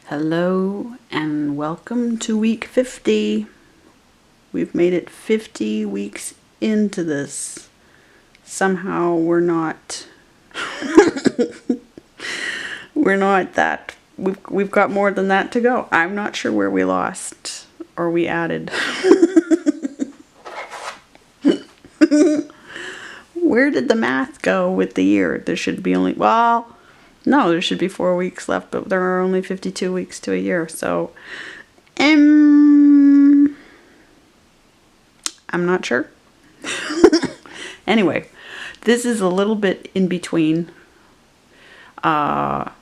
Hello and welcome to week 50. We've made it 50 weeks into this. Somehow we're not we've got more than that to go. I'm not sure where we lost or we added. Where did the math go with the year? There should be only, no, there should be 4 weeks left, but there are only 52 weeks to a year, so I'm not sure. Anyway, this is a little bit in between. Actually,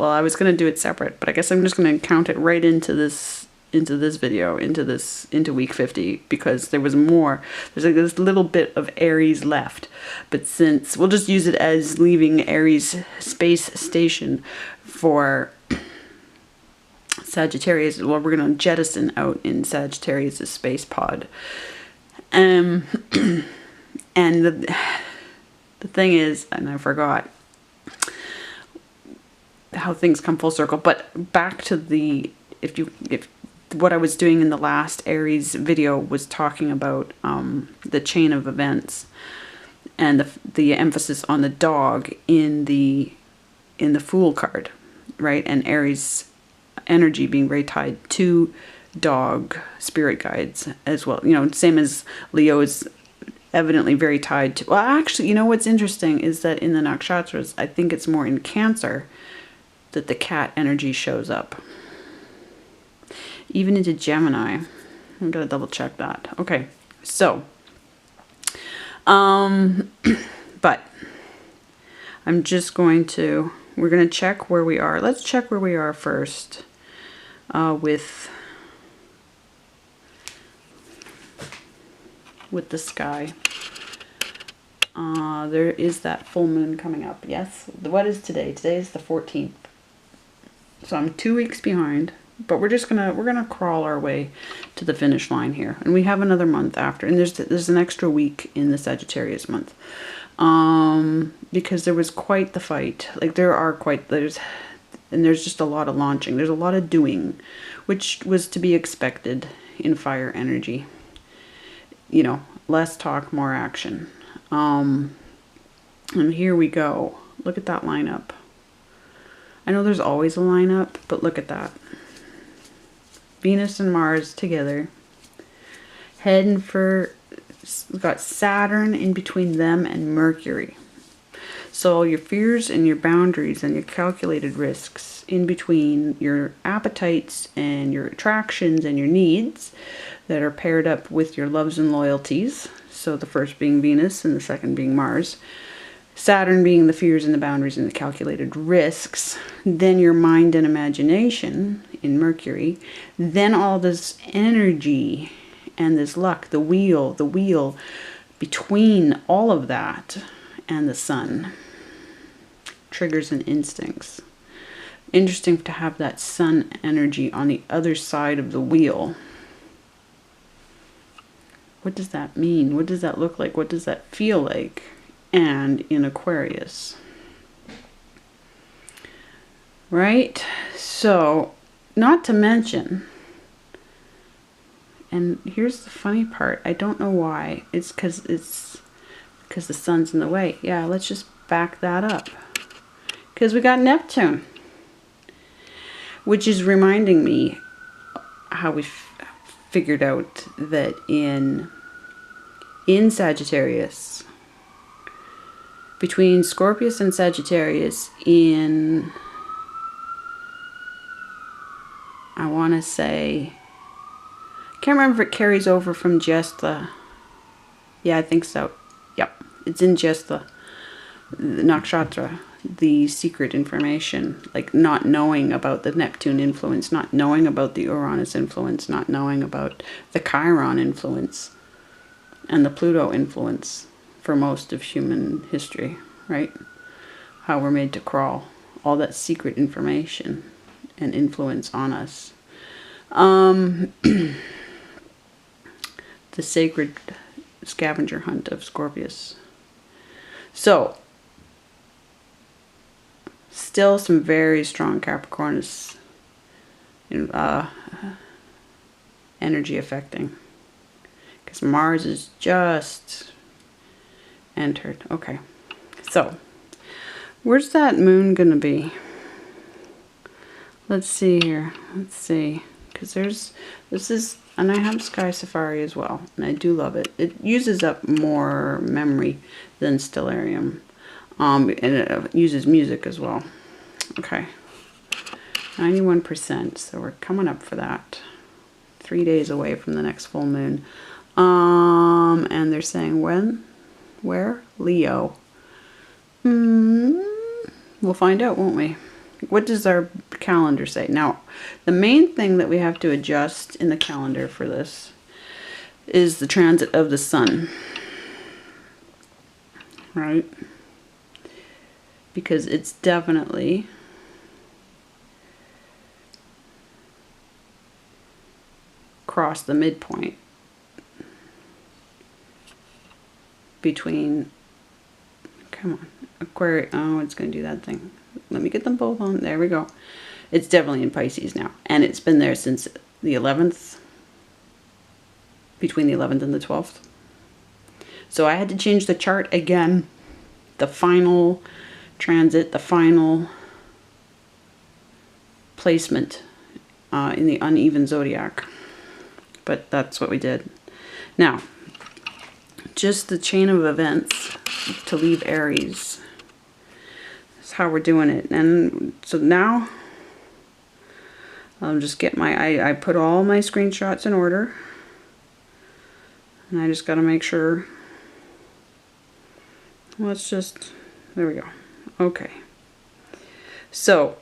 well, I was going to do it separate, but I guess I'm just going to count it right into this video, into week 50, because there was more. There's like this little bit of Aries left, but since we'll just use it as leaving Aries space station for Sagittarius, well, we're going to jettison out in Sagittarius' space pod. And the thing is, and I forgot how things come full circle, but back to the, if what I was doing in the last Aries video was talking about the chain of events and the emphasis on the dog in the Fool card, right? And Aries energy being very tied to dog spirit guides as well. You know, same as Leo is evidently very tied to, well, actually, you know what's interesting is that in the nakshatras, I think it's more in Cancer that the cat energy shows up. Even into Gemini. I'm gonna double check that. Okay, so but I'm just going to, we're gonna check where we are. Let's check where we are first with the sky. There is that full moon coming up. Yes. What is today? Today is the 14th. So I'm 2 weeks behind, but we're gonna crawl our way to the finish line here, and we have another month after, and there's an extra week in the Sagittarius month, because there was quite the fight. Like there's just a lot of launching. There's a lot of doing, which was to be expected in fire energy. You know, less talk, more action. And here we go. Look at that lineup. I know there's always a lineup, but look at that. Venus and Mars together. Heading for, we've got Saturn in between them and Mercury. So your fears and your boundaries and your calculated risks in between your appetites and your attractions and your needs that are paired up with your loves and loyalties. So the first being Venus and the second being Mars. Saturn being the fears and the boundaries and the calculated risks. Then your mind and imagination in Mercury. Then all this energy and this luck, the wheel between all of that and the sun. Triggers and instincts. Interesting to have that sun energy on the other side of the wheel. What does that mean? What does that look like? What does that feel like? And in Aquarius. Right? So, not to mention, and here's the funny part, I don't know why. It's because the sun's in the way. Yeah, let's just back that up. Because we got Neptune. Which is reminding me how we figured out that in Sagittarius, between Scorpius and Sagittarius in, I want to say, can't remember if it carries over from just the, yeah, I think so. Yep, it's in just the nakshatra, the secret information, like not knowing about the Neptune influence, not knowing about the Uranus influence, not knowing about the Chiron influence and the Pluto influence for most of human history, right? How we're made to crawl. All that secret information and influence on us. The sacred scavenger hunt of Scorpius. So, still some very strong Capricornus energy affecting. Because Mars is just entered. Okay. So, where's that moon going to be? Let's see here. Let's see. Because this is, and I have Sky Safari as well. And I do love it. It uses up more memory than Stellarium. And it uses music as well. Okay. 91%. So we're coming up for that. 3 days away from the next full moon. And they're saying when? Where? Leo. We'll find out, won't we? What does our calendar say? Now, the main thing that we have to adjust in the calendar for this is the transit of the sun. Right? Because it's definitely crossed the midpoint between, come on, Aquarius. Oh, it's going to do that thing. Let me get them both on. There we go. It's definitely in Pisces now. And it's been there since the 11th, between the 11th and the 12th. So I had to change the chart again. The final transit, the final placement in the uneven zodiac. But that's what we did. Now, just the chain of events to leave Aries. That's how we're doing it. And so now I'll just get I put all my screenshots in order. And I just got to make sure. Let's just, there we go. Okay. So,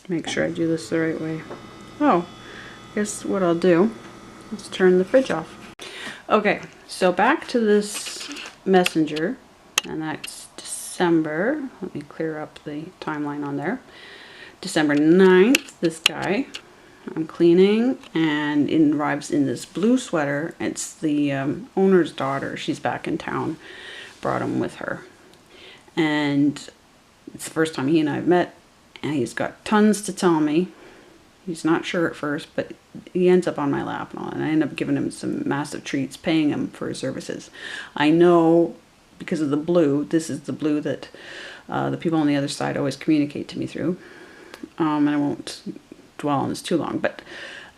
make sure I do this the right way. Oh, guess what I'll do is turn the fridge off. Okay, so back to this messenger, and that's December. Let me clear up the timeline on there. December 9th, this guy. I'm cleaning, and it arrives in this blue sweater. It's the owner's daughter. She's back in town. Brought him with her. And it's the first time he and I have met, and he's got tons to tell me. He's not sure at first, but he ends up on my lap and all, and I end up giving him some massive treats, paying him for his services. I know because of the blue, this is the blue that the people on the other side always communicate to me through. And I won't dwell on this too long, but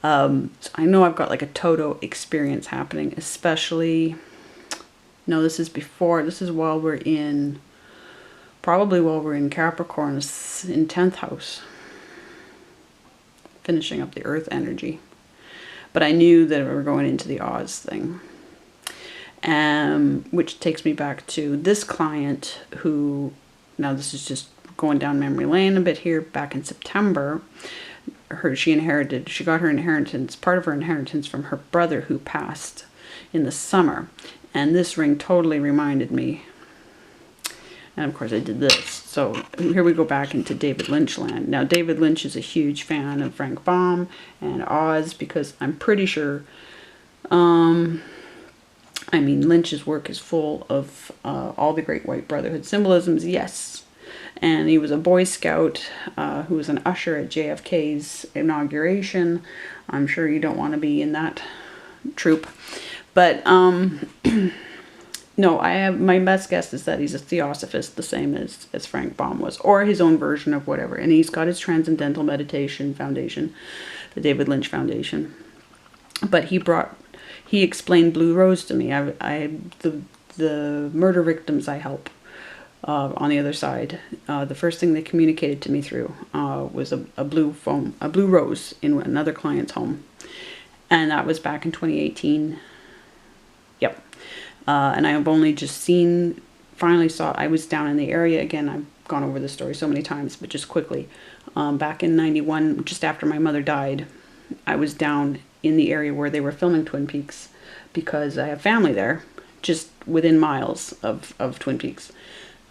so I know I've got like a Toto experience happening, especially, no, this is before, this is while we're in, probably while we're in Capricorn, in 10th house, finishing up the earth energy. But I knew that we were going into the Oz thing, which takes me back to this client who, now this is just going down memory lane a bit here, back in September, she got her inheritance, part of her inheritance from her brother who passed in the summer. And this ring totally reminded me. And of course I did this. So here we go back into David Lynch land. Now David Lynch is a huge fan of Frank Baum and Oz, because I'm pretty sure, I mean, Lynch's work is full of all the great white brotherhood symbolisms, yes. And he was a Boy Scout who was an usher at JFK's inauguration. I'm sure you don't want to be in that troop. But no, I have, my best guess is that he's a theosophist, the same as Frank Baum was, or his own version of whatever. And he's got his Transcendental Meditation Foundation, the David Lynch Foundation. But he explained Blue Rose to me. The murder victims I help on the other side, the first thing they communicated to me through was a blue rose in another client's home, and that was back in 2018. Yep. And I've only just finally saw, I was down in the area again. I've gone over this story so many times, but just quickly, back in 91, just after my mother died, I was down in the area where they were filming Twin Peaks, because I have family there, just within miles of Twin Peaks.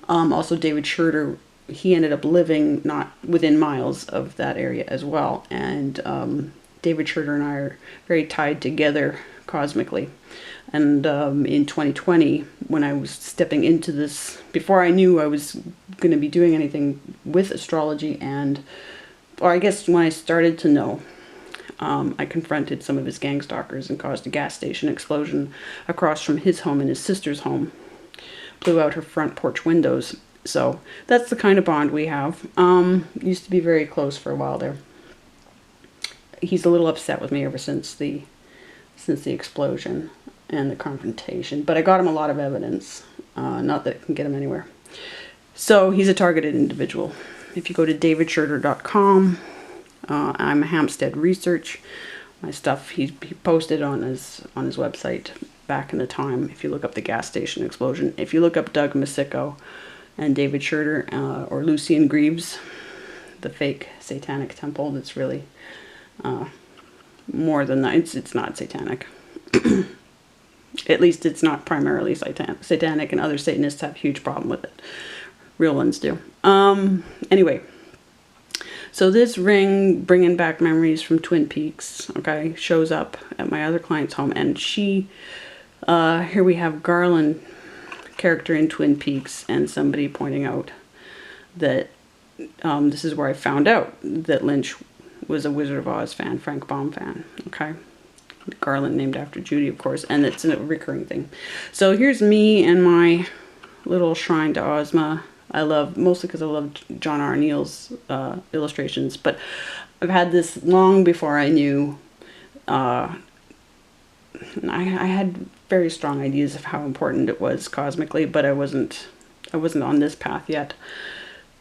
Also, David Schroeder, he ended up living not within miles of that area as well. And David Schroeder and I are very tied together cosmically. And in 2020, when I was stepping into this, before I knew I was going to be doing anything with astrology, or I guess when I started to know, I confronted some of his gang stalkers and caused a gas station explosion across from his home and his sister's home. Blew out her front porch windows. So that's the kind of bond we have. Used to be very close for a while there. He's a little upset with me ever since the explosion and the confrontation, but I got him a lot of evidence, not that it can get him anywhere. So he's a targeted individual. If you go to davidschurter.com, I'm Hampstead Research. My stuff he posted on his website back in the time. If you look up the gas station explosion, if you look up Doug Masicko and David Schurter, or Lucian Greaves, the fake satanic temple, that's really more than that. It's not satanic. At least it's not primarily satanic, and other Satanists have a huge problem with it. Real ones do. Anyway, so this ring, bringing back memories from Twin Peaks, okay, shows up at my other client's home, and she, here we have Garland character in Twin Peaks, and somebody pointing out that this is where I found out that Lynch was a Wizard of Oz fan, Frank Baum fan, okay? Garland named after Judy, of course, and it's a recurring thing. So here's me and my little shrine to Ozma. I love, mostly because I love John R. Neal's illustrations, but I've had this long before I knew. I had very strong ideas of how important it was cosmically, but I wasn't on this path yet.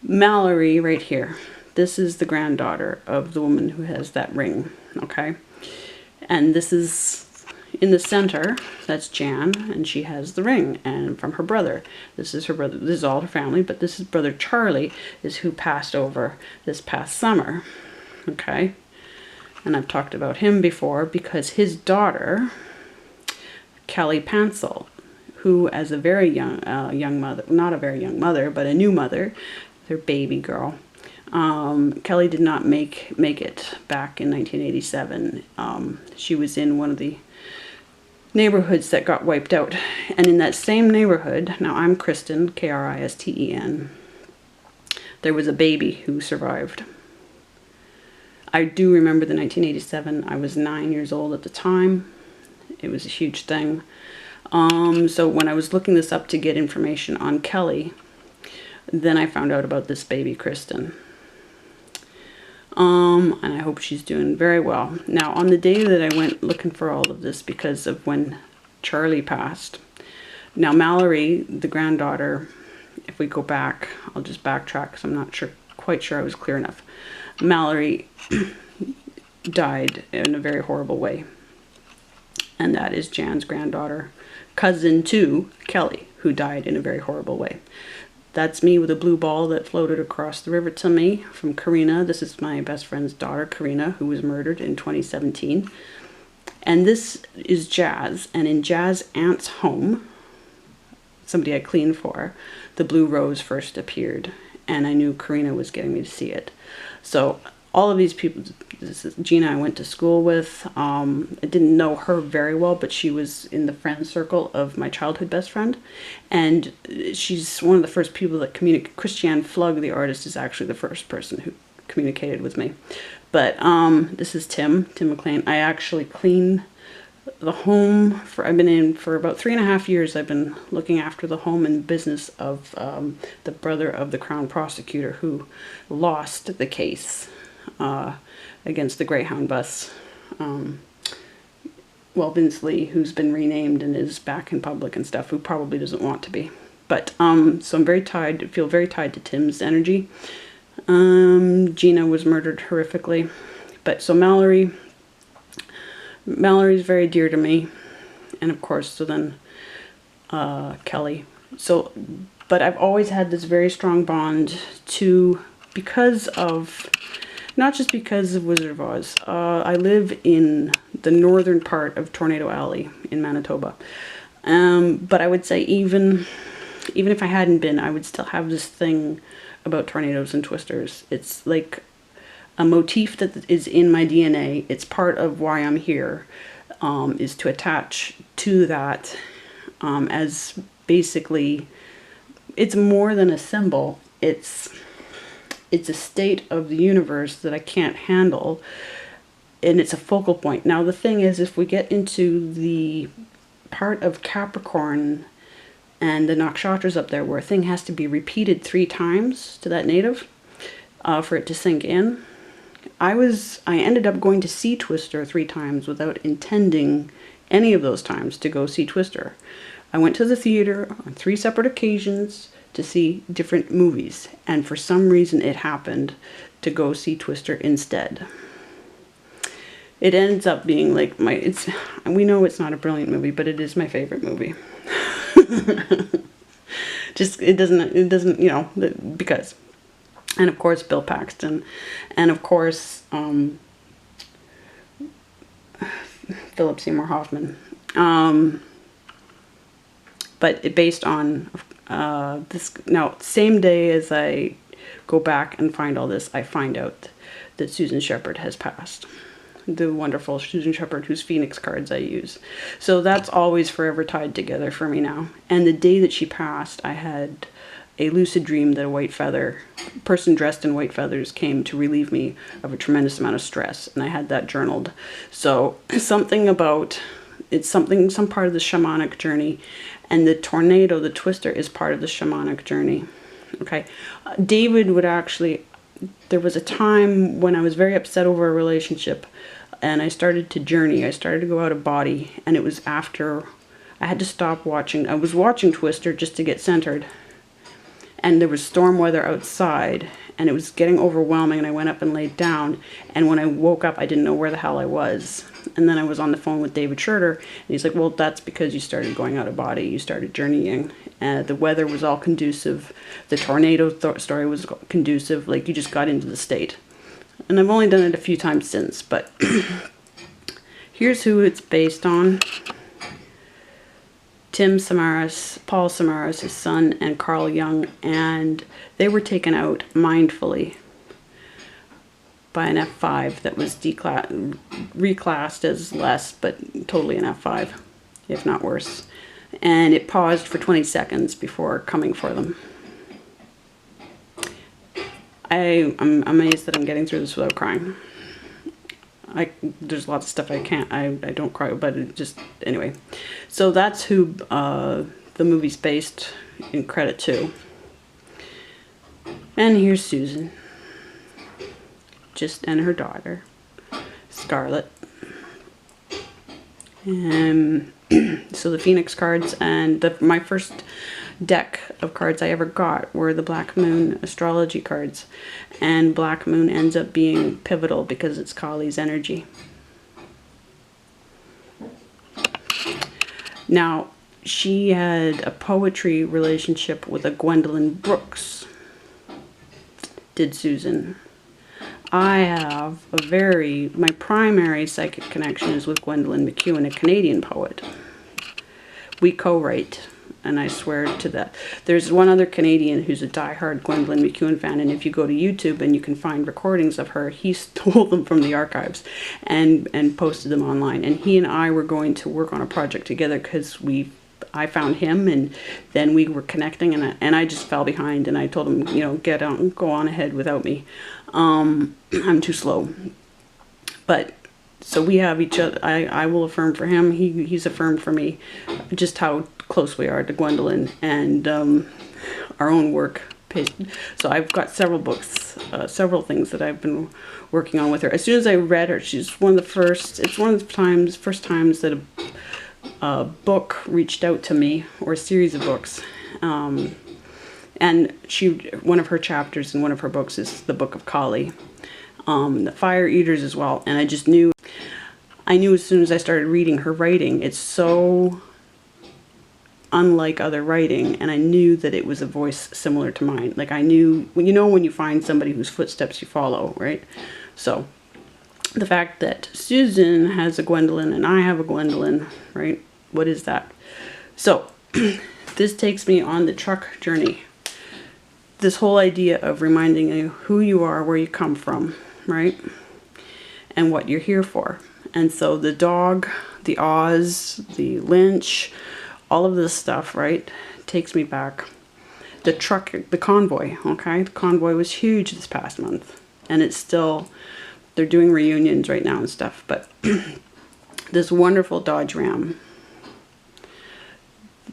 Mallory, right here. This is the granddaughter of the woman who has that ring, okay? And this is in the center, that's Jan, and she has the ring, and from her brother. This is her brother, this is all her family, but this is brother Charlie, is who passed over this past summer, okay? And I've talked about him before because his daughter, Kelly Pansel, who as a very young mother, not a very young mother, but a new mother, their baby girl, Kelly did not make it back in 1987. She was in one of the neighborhoods that got wiped out. And in that same neighborhood, now I'm Kristen, Kristen, there was a baby who survived. I do remember the 1987. I was 9 years old at the time. It was a huge thing. So when I was looking this up to get information on Kelly, then I found out about this baby Kristen. And I hope she's doing very well. Now, on the day that I went looking for all of this, because of when Charlie passed, now Mallory, the granddaughter, if we go back, I'll just backtrack because I'm not quite sure I was clear enough. Mallory died in a very horrible way. And that is Jan's granddaughter, cousin to Kelly, who died in a very horrible way. That's me with a blue ball that floated across the river to me from Karina. This is my best friend's daughter, Karina, who was murdered in 2017. And this is Jazz. And in Jazz's aunt's home, somebody I cleaned for, the blue rose first appeared. And I knew Karina was getting me to see it. So all of these people, this is Gina I went to school with. I didn't know her very well, but she was in the friend circle of my childhood best friend. And she's one of the first people that communicated. Christiane Flug, the artist, is actually the first person who communicated with me. But this is Tim McLean. I actually clean the home I've been in for about 3.5 years. I've been looking after the home and business of the brother of the Crown prosecutor who lost the case against the Greyhound bus. Well, Vince Lee, who's been renamed and is back in public and stuff, who probably doesn't want to be. But so I'm very tied, feel very tied to Tim's energy. Gina was murdered horrifically. But so Mallory's very dear to me. And of course, so then Kelly. So, but I've always had this very strong bond because of, not just because of Wizard of Oz. I live in the northern part of Tornado Alley in Manitoba. But I would say even if I hadn't been, I would still have this thing about tornadoes and twisters. It's like a motif that is in my DNA. It's part of why I'm here. is to attach to that as basically, it's more than a symbol. It's a state of the universe that I can't handle, and it's a focal point. Now the thing is, if we get into the part of Capricorn and the nakshatras up there where a thing has to be repeated 3 times to that native for it to sink in, I ended up going to see Twister 3 times without intending any of those times to go see Twister. I went to the theater on 3 separate occasions to see different movies, and for some reason it happened to go see Twister instead. It ends up being like we know it's not a brilliant movie, but it is my favorite movie. Just it doesn't, you know, because, and of course Bill Paxton, and of course Philip Seymour Hoffman, but it based on this. Now, same day as I go back and find all this, I find out that Susan Shepard has passed. The wonderful Susan Shepard, whose Phoenix cards I use. So that's always forever tied together for me now. And the day that she passed, I had a lucid dream that a person dressed in white feathers came to relieve me of a tremendous amount of stress. And I had that journaled. So something about, some part of the shamanic journey. And the tornado, the Twister, is part of the shamanic journey. Okay. David would actually, there was a time when I was very upset over a relationship, and I started to journey. I started to go out of body, and it was after I had to stop watching. I was watching Twister just to get centered, and there was storm weather outside, and it was getting overwhelming, and I went up and laid down, and when I woke up, I didn't know where the hell I was. And then I was on the phone with David Schroeder, and he's like, well, that's because you started going out of body. You started journeying. The weather was all conducive. The tornado story was conducive. Like, you just got into the state. And I've only done it a few times since, but here's who it's based on. Tim Samaras, Paul Samaras, his son, and Carl Jung, and they were taken out mindfully by an F5 that was reclassed as less, but totally an F5, if not worse. And it paused for 20 seconds before coming for them. I'm amazed that I'm getting through this without crying. There's lots of stuff I don't cry, but it just, anyway. So that's who the movie's based in credit to. And here's Susan. And her daughter, Scarlet. And so the Phoenix cards, and my first deck of cards I ever got were the Black Moon astrology cards. And Black Moon ends up being pivotal because it's Kali's energy. Now, she had a poetry relationship with a Gwendolyn Brooks, did Susan. I have my primary psychic connection is with Gwendolyn McEwen, a Canadian poet. We co-write, and I swear to that. There's one other Canadian who's a diehard Gwendolyn McEwen fan, and if you go to YouTube and you can find recordings of her, he stole them from the archives and posted them online. And he and I were going to work on a project together because I found him, and then we were connecting, and I just fell behind, and I told him, you know, go on ahead without me. I'm too slow. But so we have each other. I will affirm for him. He's affirmed for me just how close we are to Gwendolyn, and our own work. So I've got several books, several things that I've been working on with her. As soon as I read her, she's one of the first. It's one of the first times that a book reached out to me, or a series of books. And one of her chapters in one of her books is the Book of Kali, the Fire Eaters as well. And I knew as soon as I started reading her writing, it's so unlike other writing, and I knew that it was a voice similar to mine. Like, I knew, when you find somebody whose footsteps you follow, right? So the fact that Susan has a Gwendolyn and I have a Gwendolyn, right? What is that? So this takes me on the truck journey. This whole idea of reminding you who you are, where you come from, right? And what you're here for. And so the the Oz, the Lynch, all of this stuff, right, takes me back. The truck, the convoy, okay? The convoy was huge this past month. And it's still, they're doing reunions right now and stuff. But this wonderful Dodge Ram.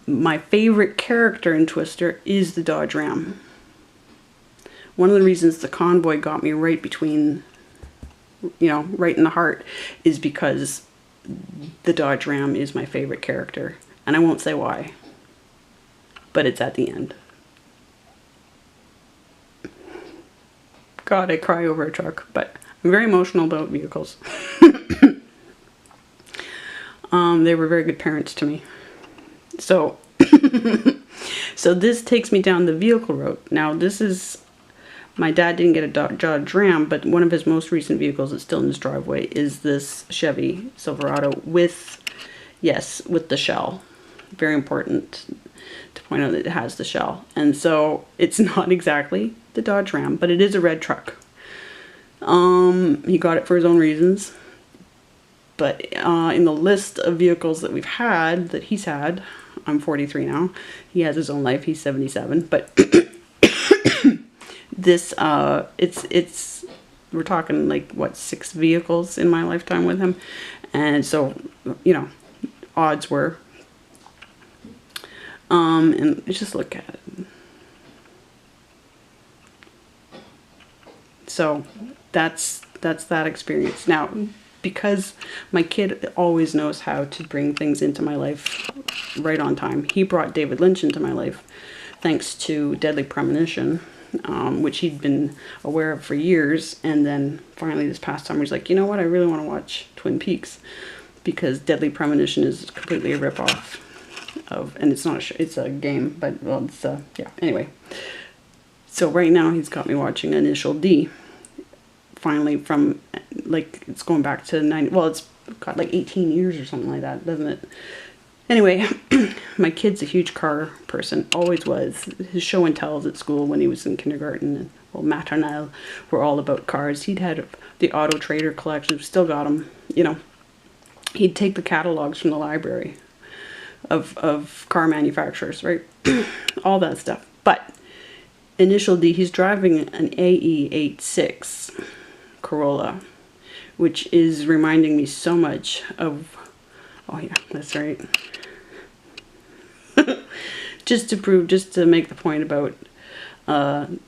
My favorite character in Twister is the Dodge Ram. One of the reasons the convoy got me right between, you know, right in the heart, is because the Dodge Ram is my favorite character. And I won't say why. But it's at the end. God, I cry over a truck, but I'm very emotional about vehicles. They were very good parents to me. So, so this takes me down the vehicle road. Now, this is, my dad didn't get a Dodge Ram, but one of his most recent vehicles that's still in his driveway is this Chevy Silverado with, yes, with the shell. Very important to point out that it has the shell. And so it's not exactly the Dodge Ram, but it is a red truck. He got it for his own reasons. But in the list of vehicles that we've had, that he's had, I'm 43 now. He has his own life. He's 77. But this, it's, we're talking like, what, 6 vehicles in my lifetime with him. And so, you know, odds were. And let's just look at it. So that's that experience. Now, because my kid always knows how to bring things into my life right on time. He brought David Lynch into my life thanks to Deadly Premonition, which he'd been aware of for years. And then finally this past summer, he's like, you know what? I really want to watch Twin Peaks, because Deadly Premonition is completely a ripoff of, and it's not a show, it's a game, but well, it's yeah. Anyway, so right now he's got me watching Initial D. Finally, from like, it's going back to 90. Well, it's got like 18 years or something like that, doesn't it? Anyway, my kid's a huge car person, always was. His show and tells at school when he was in kindergarten and, well, maternelle, were all about cars. He'd had the Auto Trader collection, still got them, you know. He'd take the catalogs from the library of car manufacturers, right? All that stuff. But Initial D, he's driving an AE86 Corolla, which is reminding me so much of, oh yeah, that's right. Just to make the point about the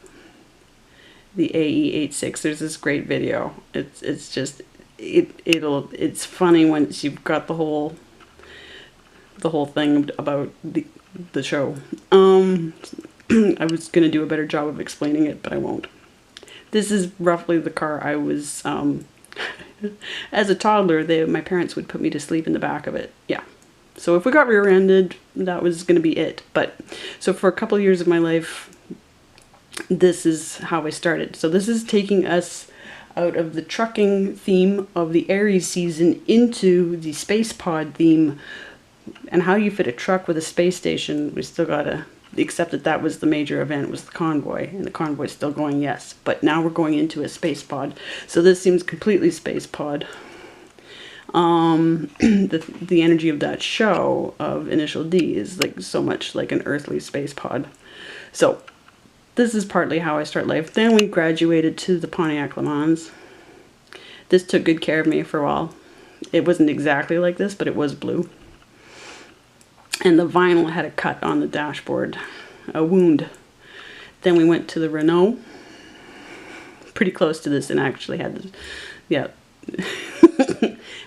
AE86, there's this great video. It's just, it's funny once you've got the whole thing about the show. I was going to do a better job of explaining it, but I won't. This is roughly the car I was, as a toddler, my parents would put me to sleep in the back of it. Yeah. So if we got rear-ended, that was going to be it. But, so for a couple of years of my life, this is how I started. So this is taking us out of the trucking theme of the Aries season into the space pod theme. And how you fit a truck with a space station, we still gotta accept that that was the major event, was the convoy, and the convoy's still going, yes. But now we're going into a space pod, so this seems completely space pod. The energy of that show of Initial D is like so much like an earthly space pod. So this is partly how I start life. Then we graduated to the Pontiac Le Mans. This took good care of me for a while. It wasn't exactly like this, but it was blue. And the vinyl had a cut on the dashboard, a wound. Then we went to the Renault, pretty close to this, and actually had this, yeah.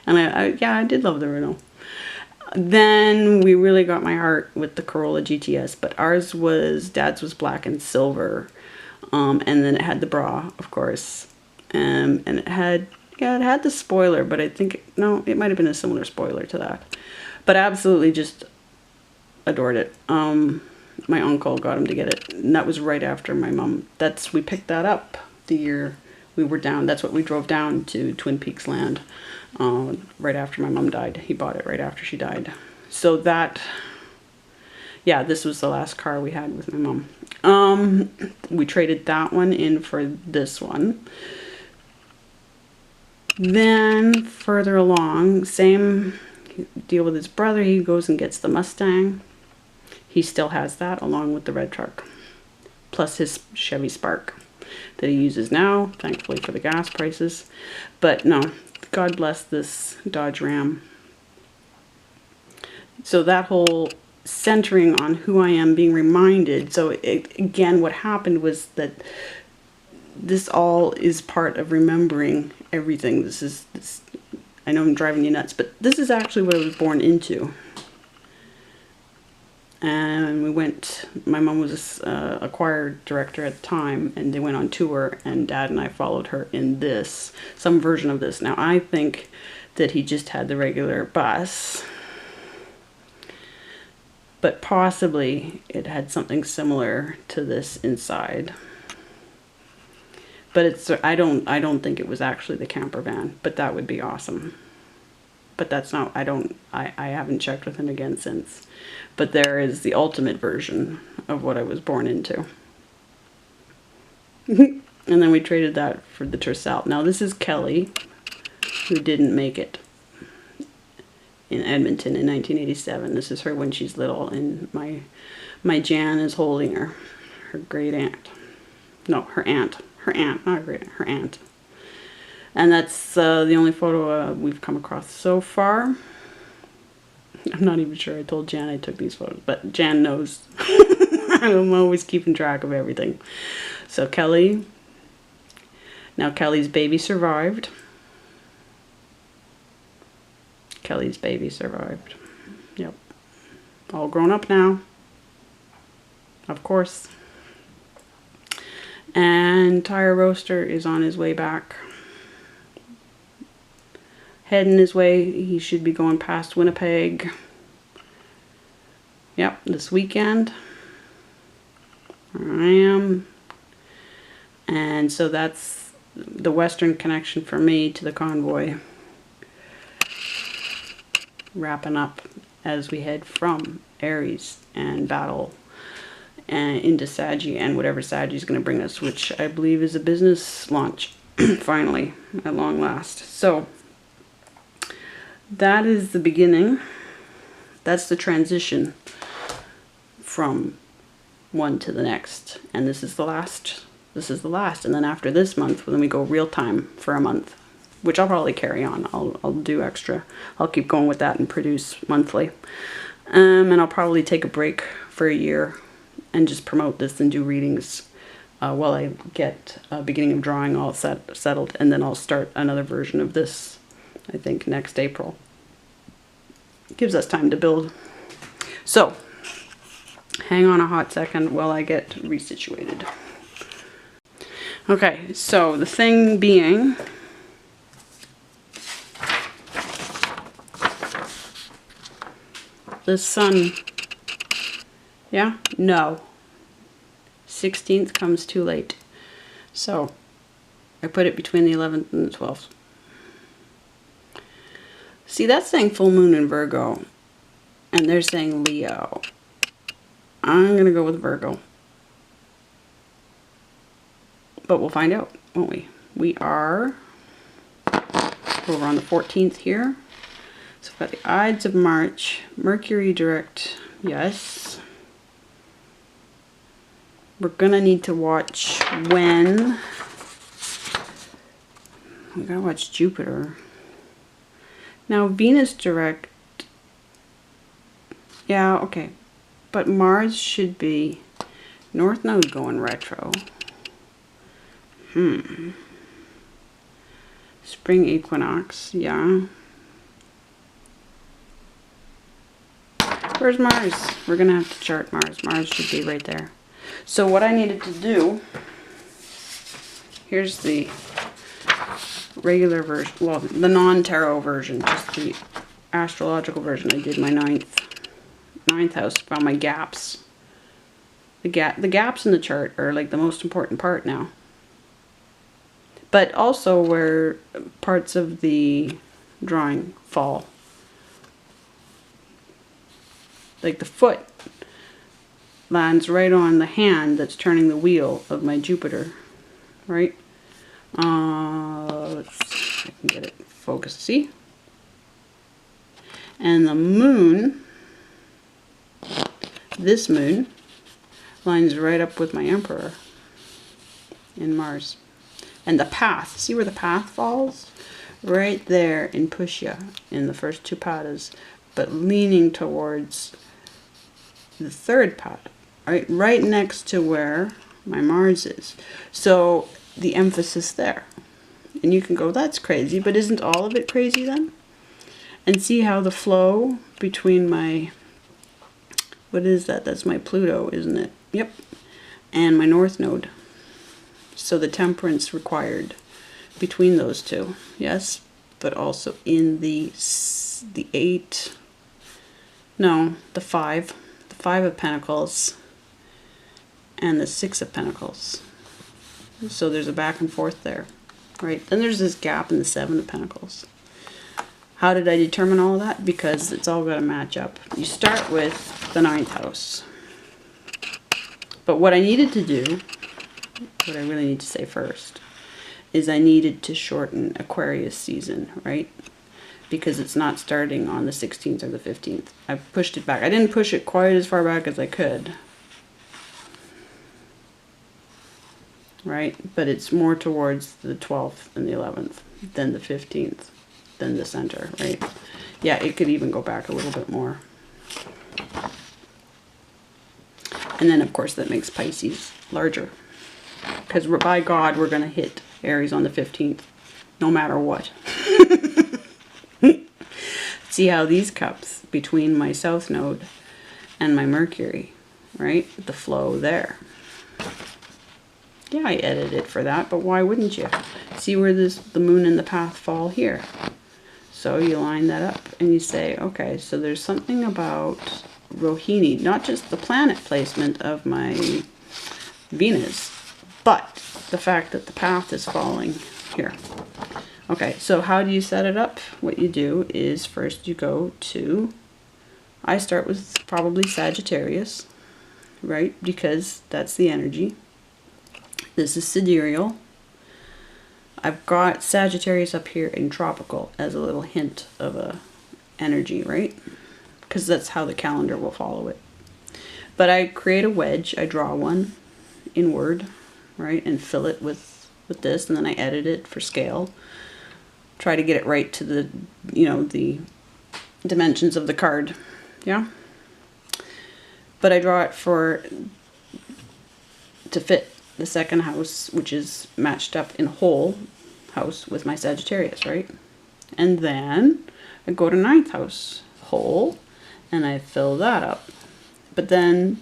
And I did love the Renault. Then we really got my heart with the Corolla GTS, but Dad's was black and silver, and then it had the bra, of course, and it had the spoiler, but I think, no, it might have been a similar spoiler to that, but absolutely just adored it. My uncle got him to get it, and that was right after my mom. We picked that up the year we were down. That's what we drove down to Twin Peaks land, right after my mom died. He bought it right after she died. So that, yeah, this was the last car we had with my mom. We traded that one in for this one. Then further along, deal with his brother, he goes and gets the Mustang. He still has that along with the red truck, plus his Chevy Spark that he uses now, thankfully for the gas prices. But no, God bless this Dodge Ram. So that whole centering on who I am, being reminded. So again, what happened was that this all is part of remembering everything. This, I know I'm driving you nuts, but this is actually what I was born into. And we went, my mom was a choir director at the time, and they went on tour, and Dad and I followed her in this, some version of this. Now I think that he just had the regular bus, but possibly it had something similar to this inside. But it's, I don't think it was actually the camper van, but that would be awesome. But that's not, I haven't checked with him again since. But there is the ultimate version of what I was born into. And then we traded that for the Tercel. Now this is Kelly, who didn't make it in Edmonton in 1987. This is her when she's little, and my Jan is holding her great aunt. No, her aunt, not great aunt, her aunt. And that's the only photo we've come across so far. I'm not even sure I told Jan I took these photos, but Jan knows. I'm always keeping track of everything. So Kelly, now Kelly's baby survived. Kelly's baby survived. Yep. All grown up now. Of course. And Tire Roaster is on his way back. Heading his way. He should be going past Winnipeg. Yep, this weekend. I am. And so that's the western connection for me to the convoy. Wrapping up as we head from Aries and battle and into Saggy and whatever Saggy is going to bring us, which I believe is a business launch, finally, at long last. So that is the beginning. That's the transition from one to the next. And this is the last. This is the last. And then after this month, then we go real time for a month, which I'll probably carry on. I'll do extra. I'll keep going with that and produce monthly. And I'll probably take a break for a year and just promote this and do readings while I get beginning of drawing all settled. And then I'll start another version of this, I think, next April. It gives us time to build. So, hang on a hot second while I get resituated. Okay, so the thing being, the sun, yeah, no, 16th comes too late. So, I put it between the 11th and the 12th. See, that's saying full moon in Virgo, and they're saying Leo. I'm going to go with Virgo. But we'll find out, won't we? We are over on the 14th here. So we've got the Ides of March, Mercury direct, yes. We're going to need to watch when. We got to watch Jupiter. Now, Venus direct, yeah, okay. But Mars should be North Node going retro. Spring equinox, yeah. Where's Mars? We're going to have to chart Mars. Mars should be right there. So what I needed to do, here's the regular version, well, the non-tarot version, just the astrological version. I did my ninth house, found my gaps. The gaps in the chart are like the most important part now. But also where parts of the drawing fall. Like the foot lands right on the hand that's turning the wheel of my Jupiter, right? Let's see if I can get it focused. See? And the moon, this moon, lines right up with my Emperor in Mars. And the path, see where the path falls? Right there in Pushya, in the first two padas, but leaning towards the third pada, right next to where my Mars is. So the emphasis there. And you can go, that's crazy, but isn't all of it crazy then? And see how the flow between my, what is that? That's my Pluto, isn't it? Yep. And my North Node. So the temperance required between those two, yes, but also in the five of Pentacles and the Six of Pentacles. So there's a back and forth there, right? Then there's this gap in the Seven of Pentacles. How did I determine all of that? Because it's all got to match up. You start with the 9th house. But what I needed to do, what I really need to say first, is I needed to shorten Aquarius season, right? Because it's not starting on the 16th or the 15th. I pushed it back. I didn't push it quite as far back as I could. Right? But it's more towards the 12th and the 11th than the 15th, than the center, right? Yeah, it could even go back a little bit more. And then, of course, that makes Pisces larger. Because by God, we're going to hit Aries on the 15th, no matter what. See how these cups between my South Node and my Mercury, right? The flow there. Yeah, I edited it for that, but why wouldn't you? See where the moon and the path fall here. So you line that up and you say, okay, so there's something about Rohini, not just the planet placement of my Venus, but the fact that the path is falling here. Okay, so how do you set it up? What you do is first you go to, I start with probably Sagittarius, right? Because that's the energy. This is Sidereal. I've got Sagittarius up here in tropical as a little hint of a energy, right? Because that's how the calendar will follow it. But I create a wedge, I draw one inward, right? And fill it with this, and then I edit it for scale. Try to get it right to the, the dimensions of the card, yeah? But I draw it to fit the second house, which is matched up in whole house with my Sagittarius, right? And then I go to 9th house, whole, and I fill that up. But then,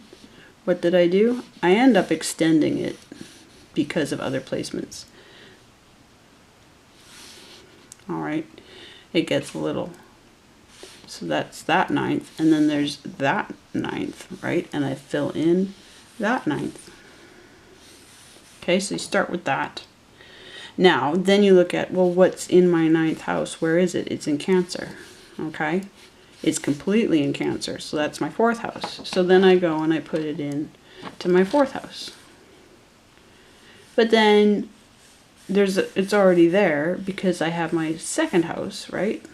what did I do? I end up extending it because of other placements. All right, it gets a little. So that's that 9th, and then there's that 9th, right? And I fill in that 9th. Okay, so you start with that. Now, then you look at, well, what's in my 9th house? Where is it? It's in Cancer, okay? It's completely in Cancer, so that's my 4th house. So then I go and I put it in to my 4th house. But then it's already there because I have my 2nd house, right?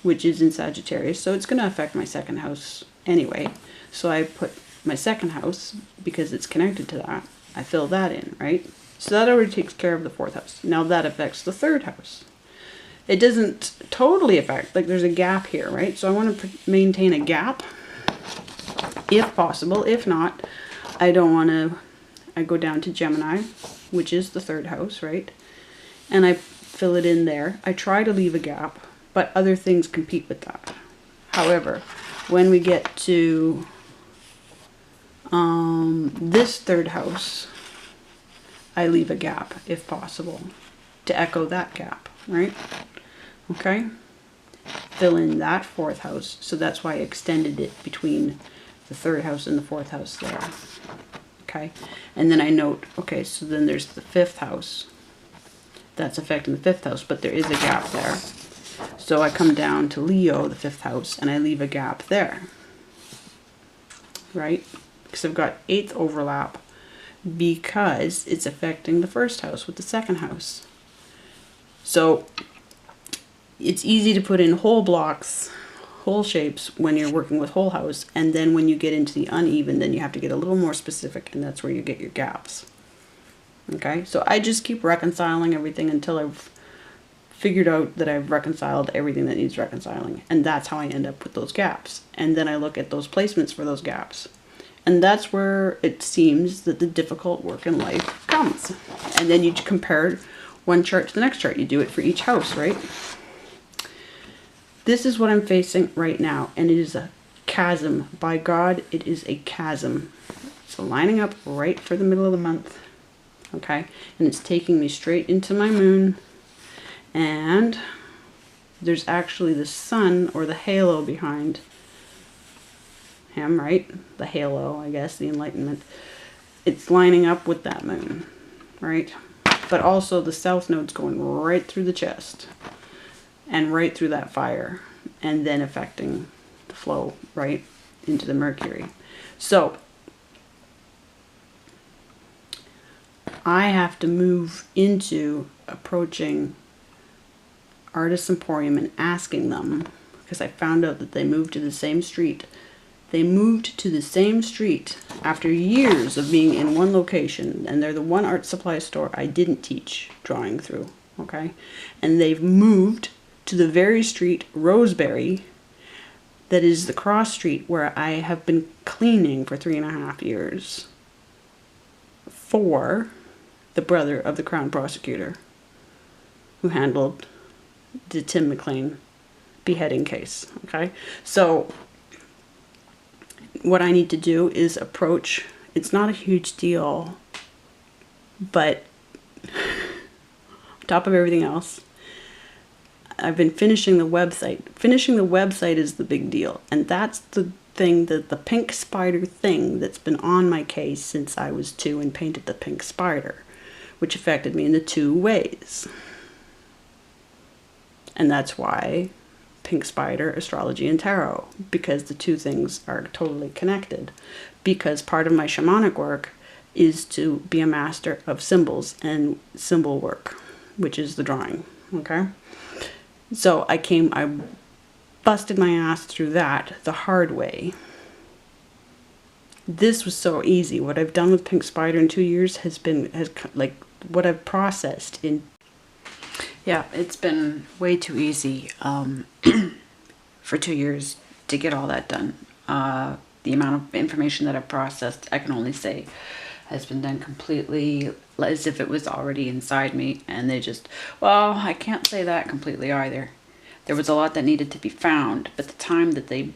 Which is in Sagittarius, so it's going to affect my 2nd house anyway. So I put my 2nd house, because it's connected to that, I fill that in, right? So that already takes care of the 4th house. Now that affects the 3rd house. It doesn't totally affect, like there's a gap here, right? So I want to maintain a gap, if possible. If not, I go down to Gemini, which is the 3rd house, right? And I fill it in there. I try to leave a gap, but other things compete with that. However, when we get to this 3rd house, I leave a gap, if possible, to echo that gap, right? Okay? Fill in that 4th house, so that's why I extended it between the 3rd house and the 4th house there. Okay? And then I note, okay, so then there's the 5th house. That's affecting the 5th house, but there is a gap there. So I come down to Leo, the 5th house, and I leave a gap there. Right? Because I've got 8th overlap because it's affecting the 1st house with the 2nd house. So it's easy to put in whole blocks, whole shapes when you're working with whole house, and then when you get into the uneven, then you have to get a little more specific, and that's where you get your gaps. Okay, so I just keep reconciling everything until I've figured out that I've reconciled everything that needs reconciling, and that's how I end up with those gaps. And then I look at those placements for those gaps, and that's where it seems that the difficult work in life comes. And then you compare one chart to the next chart. You do it for each house, right? This is what I'm facing right now, and it is a chasm. By God, it is a chasm. It's lining up right for the middle of the month, okay? And it's taking me straight into my moon, and there's actually the sun, or the halo, behind him, right? The halo, I guess, the enlightenment. It's lining up with that moon, right? But also the south node's going right through the chest and right through that fire, and then affecting the flow right into the Mercury. So I have to move into approaching Artist Emporium and asking them, because I found out that they moved to the same street. They moved to the same street after years of being in one location, and they're the one art supply store I didn't teach drawing through, okay? And they've moved to the very street, Roseberry, that is the cross street where I have been cleaning for 3.5 years for the brother of the Crown Prosecutor who handled the Tim McLean beheading case, okay? So what I need to do is approach, it's not a huge deal, but on top of everything else, I've been finishing the website. Finishing the website is the big deal, and that's the thing, that the pink spider thing that's been on my case since I was 2 and painted the pink spider, which affected me in the 2 ways. And that's why pink spider, astrology, and tarot, because the 2 things are totally connected. Because part of my shamanic work is to be a master of symbols and symbol work, which is the drawing, okay? So I busted my ass through that the hard way. This was so easy. What I've done with pink spider in 2 years has like what I've processed in. Yeah, it's been way too easy for 2 years to get all that done. The amount of information that I've processed, I can only say, has been done completely as if it was already inside me. And they just, well, I can't say that completely either. There was a lot that needed to be found, but the time that they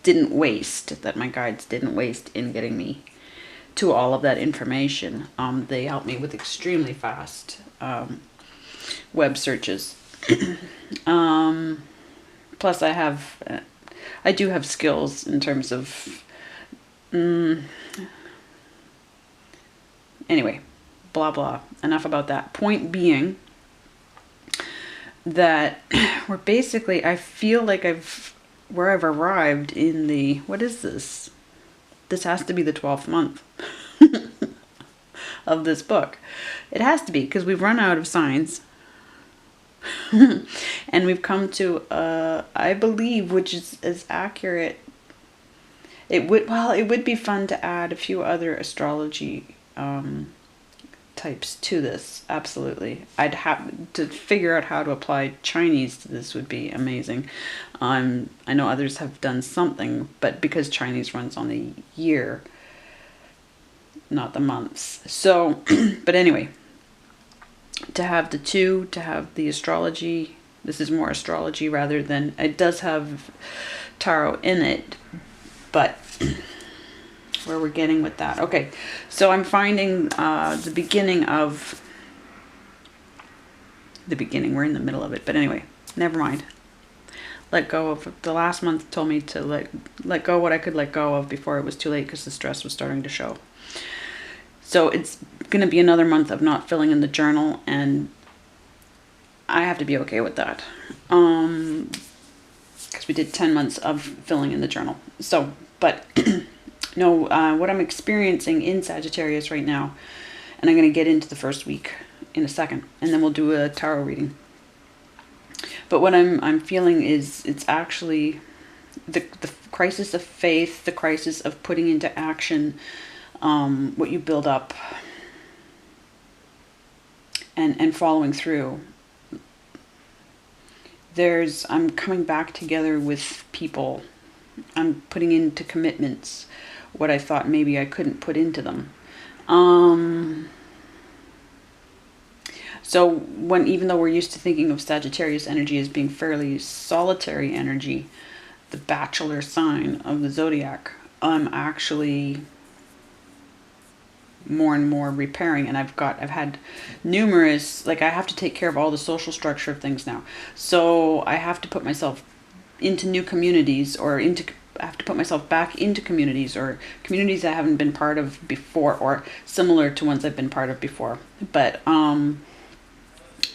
didn't waste, that my guides didn't waste in getting me to all of that information, they helped me with extremely fast web searches. Plus I do have skills in terms of, anyway, blah, blah, enough about that. Point being that we're basically, I feel like where I've arrived in the, what is this? This has to be the 12th month of this book. It has to be, because we've run out of signs. And we've come to, I believe, which is accurate. It would be fun to add a few other astrology types to this. Absolutely. I'd have to figure out how to apply Chinese to this would be amazing. I know others have done something, but because Chinese runs on the year, not the months. So, but anyway, to have the 2, to have the astrology, this is more astrology rather than, it does have tarot in it, but where we're getting with that. Okay, so I'm finding the beginning, we're in the middle of it, but anyway, never mind. Let go of, the last month told me to let go what I could let go of before it was too late, because the stress was starting to show. So it's going to be another month of not filling in the journal, and I have to be okay with that. Because we did 10 months of filling in the journal. So, but no, what I'm experiencing in Sagittarius right now, and I'm going to get into the first week in a second, and then we'll do a tarot reading. But what I'm feeling is it's actually the crisis of faith, the crisis of putting into action what you build up and following through. I'm coming back together with people. I'm putting into commitments what I thought maybe I couldn't put into them. So even though we're used to thinking of Sagittarius energy as being fairly solitary energy, the bachelor sign of the zodiac, I'm actually more and more repairing, and I've had numerous, like, I have to take care of all the social structure of things now. So I have to put myself into new communities, or I have to put myself back into communities, or communities I haven't been part of before, or similar to ones I've been part of before. But I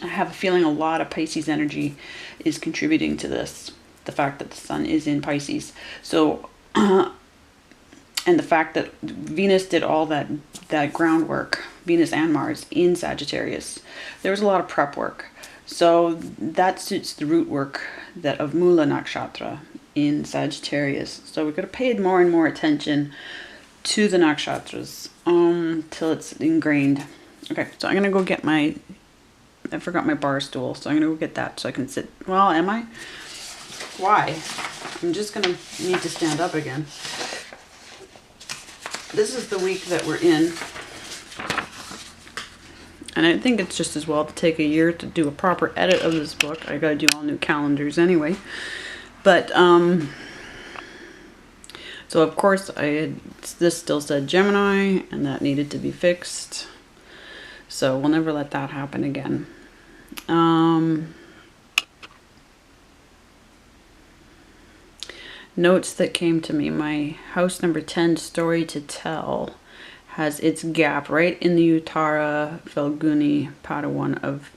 have a feeling a lot of Pisces energy is contributing to this. The fact that the sun is in Pisces. So, and the fact that Venus did all that groundwork, Venus and Mars in Sagittarius. There was a lot of prep work. So that suits the root work of Mula Nakshatra in Sagittarius. So we're going to pay more and more attention to the nakshatras till it's ingrained. Okay, so I'm going to go get I forgot my bar stool, so I'm going to go get that so I can sit. Well, am I? Why? I'm just going to need to stand up again. This is the week that we're in. And I think it's just as well to take a year to do a proper edit of this book. I got to do all new calendars anyway. But, so of course this still said Gemini, and that needed to be fixed. So we'll never let that happen again. Notes that came to me. My house number 10 story to tell has its gap right in the Uttara Phalguni Pada of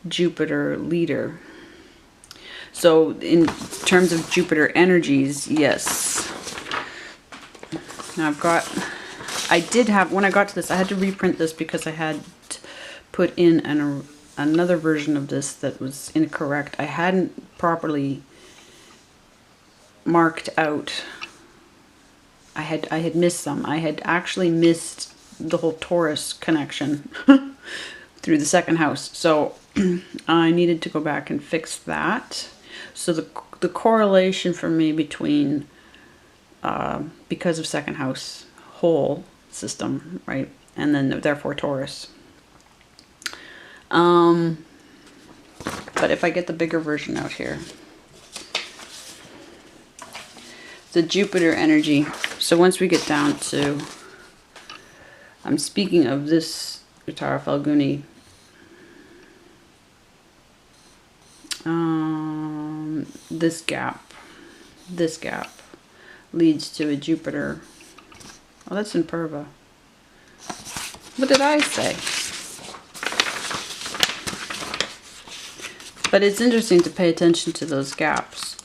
Jupiter leader. So in terms of Jupiter energies, yes. Now when I got to this, I had to reprint this because I had put in another version of this that was incorrect. I hadn't properly marked out. I had missed some. I had actually missed the whole Taurus connection through the second house. So I needed to go back and fix that. So the correlation for me between because of second house whole system, right? And then therefore Taurus. But if I get the bigger version out here, the Jupiter energy. So once we get down to, I'm speaking of this Uttara Phalguni. This gap leads to a Jupiter. Oh, that's in Purva. What did I say? But it's interesting to pay attention to those gaps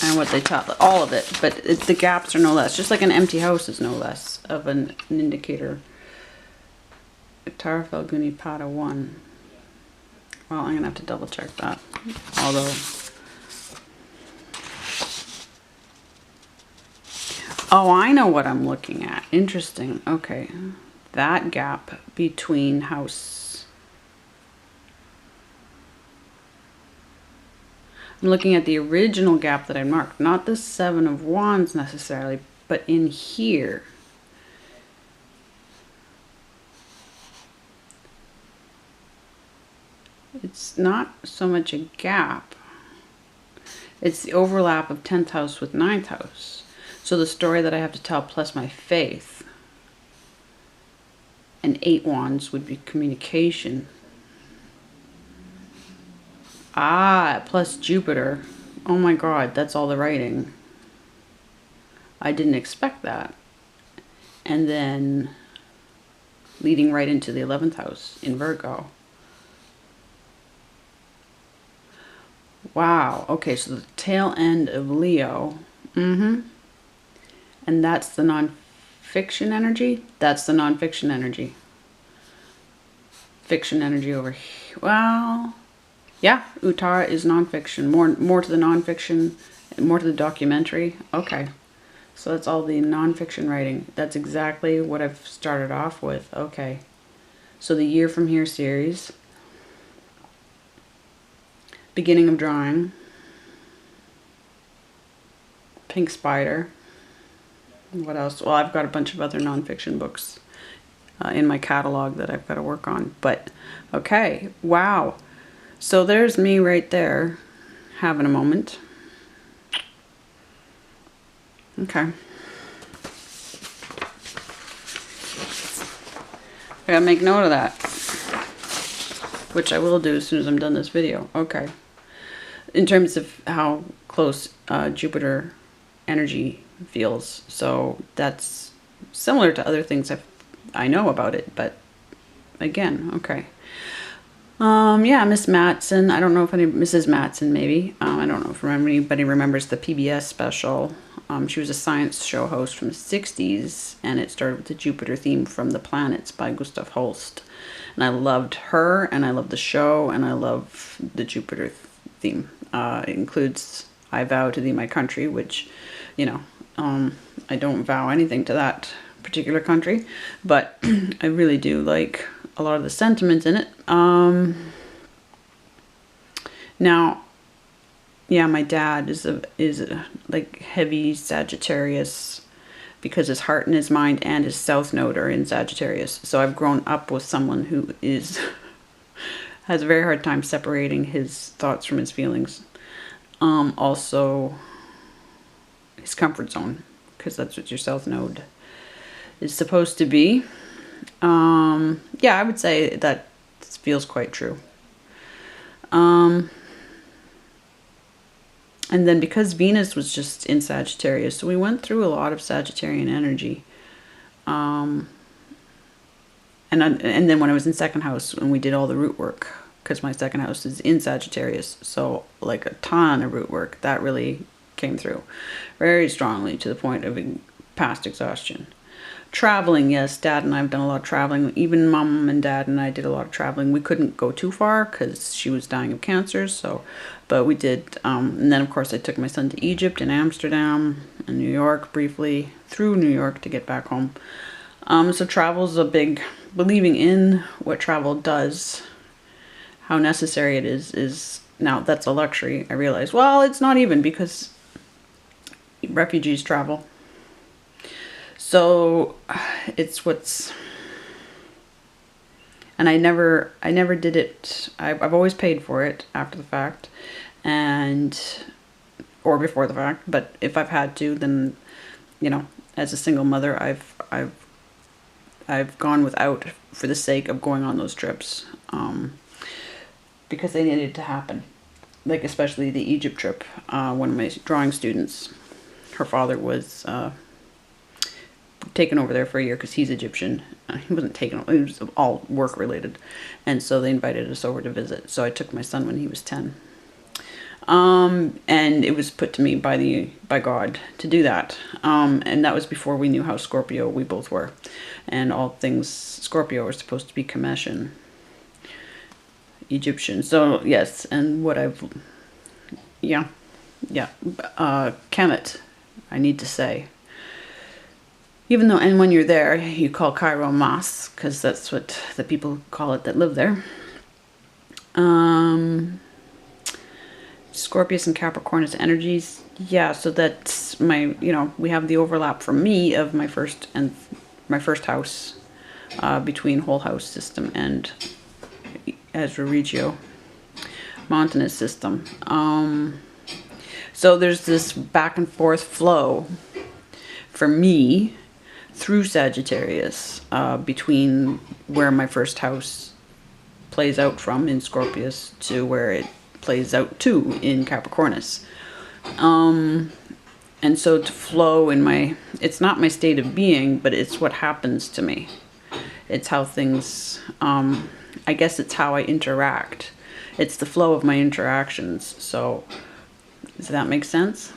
and what they tell, all of it. But the gaps are no less. Just like an empty house is no less of an indicator. Uttara Phalguni Pada 1. Well, I'm going to have to double check that. Although, oh, I know what I'm looking at. Interesting. Okay. That gap between house. I'm looking at the original gap that I marked. Not the Seven of Wands necessarily, but in here. It's not so much a gap. It's the overlap of 10th house with 9th house. So the story that I have to tell plus my faith. And 8 wands would be communication. Ah, plus Jupiter. Oh my God, that's all the writing. I didn't expect that. And then leading right into the 11th house in Virgo. Wow. Okay, so the tail end of Leo. And that's the non-fiction energy? That's the non-fiction energy. Fiction energy over here. Well, Yeah, Uttara is nonfiction. More to the nonfiction, more to the documentary. Okay. So that's all the nonfiction writing. That's exactly what I've started off with. Okay. So the Year from Here series. Beginning of Drawing. Pink Spider. What else? Well, I've got a bunch of other nonfiction books in my catalog that I've got to work on. But, okay. Wow. So there's me right there having a moment. Okay. I gotta make note of that, which I will do as soon as I'm done this video. Okay. In terms of how close Jupiter energy feels. So that's similar to other things I know about it, but again, okay. Yeah, Miss Matson. I don't know if Mrs. Matson, maybe. I don't know if anybody remembers the PBS special. She was a science show host from the 60s, and it started with the Jupiter theme from The Planets by Gustav Holst. And I loved her, and I love the show, and I love the Jupiter theme. It includes I Vow to Thee My Country, which, you know, I don't vow anything to that particular country, but I really do like a lot of the sentiments in it. Now, yeah, my dad is like heavy Sagittarius because his heart and his mind and his south node are in Sagittarius. So I've grown up with someone who has a very hard time separating his thoughts from his feelings. Also his comfort zone, because that's what your south node is supposed to be. Yeah, I would say that feels quite true. And then because Venus was just in Sagittarius, so we went through a lot of Sagittarian energy. And then when I was in second house, and we did all the root work, because my second house is in Sagittarius, so like a ton of root work, that really came through very strongly to the point of past exhaustion. Traveling, yes, Dad and I have done a lot of traveling. Even Mom and Dad and I did a lot of traveling. We couldn't go too far because she was dying of cancer, but we did. And then, of course, I took my son to Egypt and Amsterdam and New York briefly, through New York to get back home. So travel's a big, believing in what travel does, how necessary it is now that's a luxury, I realize. Well, it's not even, because refugees travel. So it's and I never did it. I've always paid for it after the fact, or before the fact. But if I've had to, then, you know, as a single mother, I've gone without for the sake of going on those trips, because they needed to happen. Like especially the Egypt trip. One of my drawing students, her father was taken over there for a year because he's Egyptian. He wasn't taken, it was all work related, and so they invited us over to visit. So I took my son when he was 10, and it was put to me by God to do that, and that was before we knew how Scorpio we both were, and all things Scorpio are supposed to be Kameshan, Egyptian. So yes, and what Kemet, I need to say. Even though, and when you're there, you call Cairo Mas, because that's what the people call it that live there. Scorpius and Capricornus energies. Yeah, so that's my, we have the overlap for me of my first house, between whole house system and Ezra Regio Montanus system. So there's this back and forth flow for me through Sagittarius, between where my first house plays out from in Scorpius to where it plays out to in Capricornus. And so to flow in it's not my state of being, but it's what happens to me. It's how things, I guess it's how I interact. It's the flow of my interactions. So does that make sense?